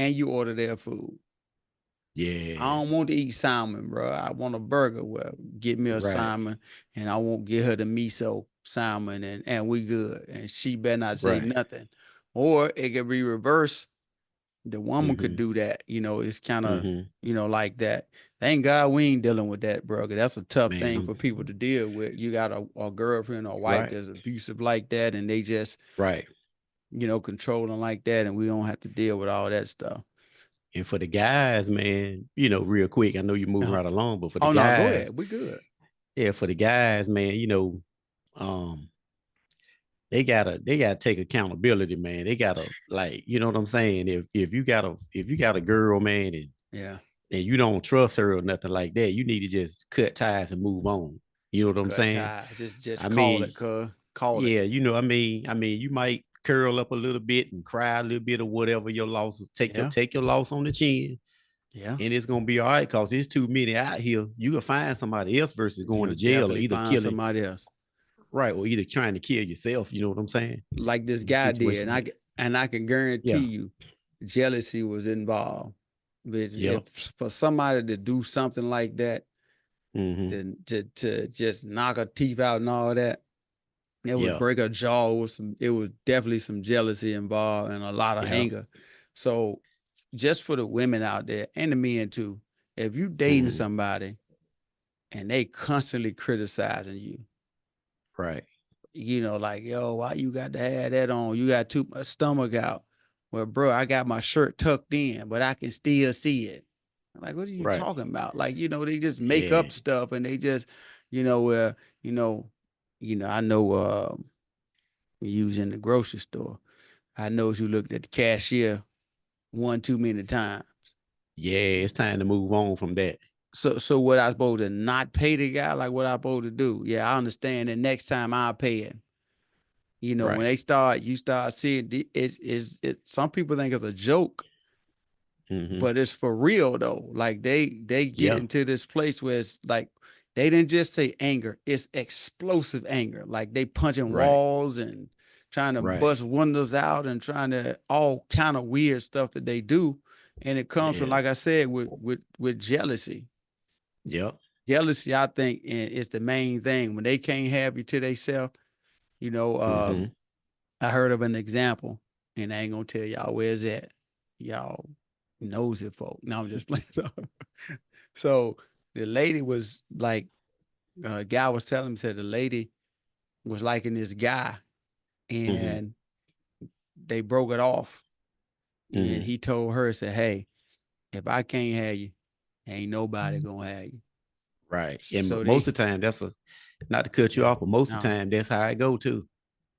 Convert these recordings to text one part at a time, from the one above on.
and you order their food. Yeah. I don't want to eat salmon, bro. I want a burger. Well, get me a Right. salmon, and I won't get her the miso salmon, and we good. And she better not say Right. nothing. Or it could be reversed. The woman could Mm-hmm. do that. It's kind of, Mm-hmm. like that. Thank God we ain't dealing with that, bro. 'Cause that's a tough Man, thing for people to deal with. You got a girlfriend or wife right. that's abusive like that, and they just, Right. controlling like that, and we don't have to deal with all that stuff. And for the guys, man, real quick, I know you're moving Uh, right along, but for the oh no, go guys, ahead. We good. yeah, for the guys, man, um, they gotta take accountability, man. They gotta, like, you know what I'm saying? If you got a girl, man, Yeah. and you don't trust her or nothing like that, you need to just cut ties and move on. You know what I'm Cut saying? ties. Just I call it, mean, cuz. Call it. yeah, you might curl up a little bit and cry a little bit or whatever your losses. Yeah. Take your loss on the chin, Yeah. and it's gonna be all right because there's too many out here. You can find somebody else versus going You'll to jail or definitely either find killing, somebody else. right, or either trying to kill yourself. You know what I'm saying? Like this In a guy did. situation like, And I can guarantee yeah, you jealousy was involved. But yep, if for somebody to do something like that, mm-hmm, to just knock her teeth out and all that, it would yeah, break her jaw. It was definitely some jealousy involved and a lot of yeah, anger. So just for the women out there and the men too, if you dating mm-hmm, somebody and they constantly criticizing you, right, like, yo, why you got to have that on? You got too much stomach out. Well, bro, I got my shirt tucked in, but I can still see it. I'm like, what are you right, talking about? Like, they just make yeah, up stuff and they just, uh, you know, I know you was in the grocery store. I know you looked at the cashier one too many times. yeah. It's time to move on from that. So what I supposed to not pay the guy? Like what I supposed to do? Yeah, I understand. And next time I'll pay it. When Right. you start seeing some people think it's a joke, Mm-hmm. but it's for real though. Like they get Yeah. into this place where it's like they didn't just say anger, it's explosive anger. Like they punching Right. walls and trying to Right. bust windows out and trying to all kind of weird stuff that they do. And it comes from, Yeah. like I said, with jealousy. Yep. Jealousy, I think, is the main thing. When they can't have you to themselves, you know, Mm-hmm. um, I heard of an example, and I ain't gonna tell y'all where's that. Y'all knows it, folk. No, I'm just playing. So the lady was like, guy was telling me, said the lady was liking this guy, Mm-hmm. and they broke it off. And Mm-hmm. he told her, said, "Hey, if I can't have you, ain't nobody gonna have you." Right. And So most they, of the time, that's a not to cut you off, but most of the no, time, that's how I go too.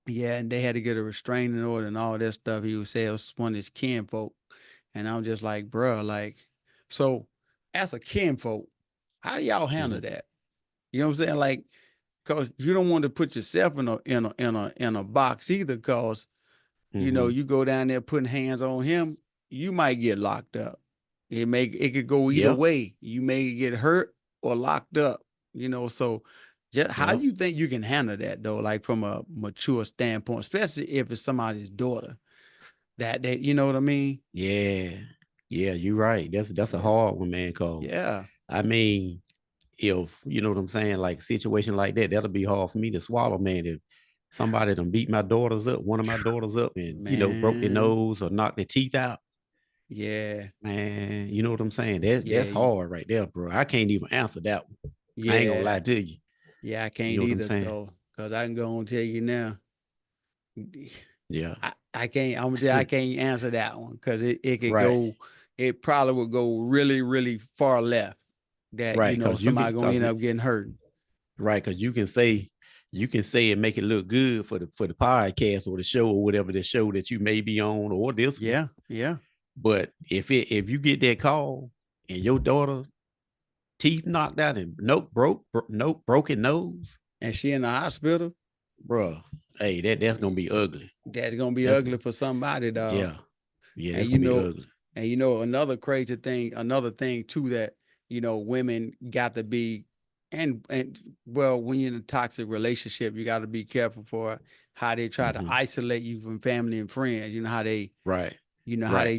yeah, and they had to get a restraining order and all that stuff. He would say it was one of his kinfolk. And I'm just like, bro, like, so as a kinfolk, how do y'all handle Mm-hmm. that? You know what I'm saying? Like, cause you don't want to put yourself in a box either, cause Mm-hmm. you go down there putting hands on him, you might get locked up. It could go either Yep. way. You may get hurt or locked up. So just how Yep. you think you can handle that though, like from a mature standpoint, especially if it's somebody's daughter. That you know what I mean? Yeah. Yeah. You're right. That's a Yeah. hard one, man. Cause Yeah. I mean, if you know what I'm saying, like a situation like that, that'll be hard for me to swallow, man. If somebody done beat my daughters up, one of my daughters up, and broke their Man. nose or knocked their teeth out, Yeah. man, you know what I'm saying? That's Yeah. hard right there, bro. I can't even answer that one. I ain't gonna Yeah. lie to you. Yeah. I You can't know what I'm either saying? though. Cause I can go and tell you now. Yeah. I can't I'm gonna tell you, I can't answer that one because it could Right. go, it probably would go really, really far left that, Right. Cause you can somebody gonna cause end it up getting hurt. right, cause you can say and make it look good for the podcast or the show or whatever the show that you may be on or this one. Yeah. Yeah. But if you get that call and your daughter teeth knocked out and nope, broken nose, And she in the hospital, bro. Hey, that's gonna be ugly. that's gonna be That's ugly for somebody, dog. yeah, yeah, And that's gonna be ugly. another crazy thing, another thing too that women got to be, and well, when you're in a toxic relationship, you got to be careful for how they try to Hmm. isolate you from family and friends. You know how they, Right, how right. they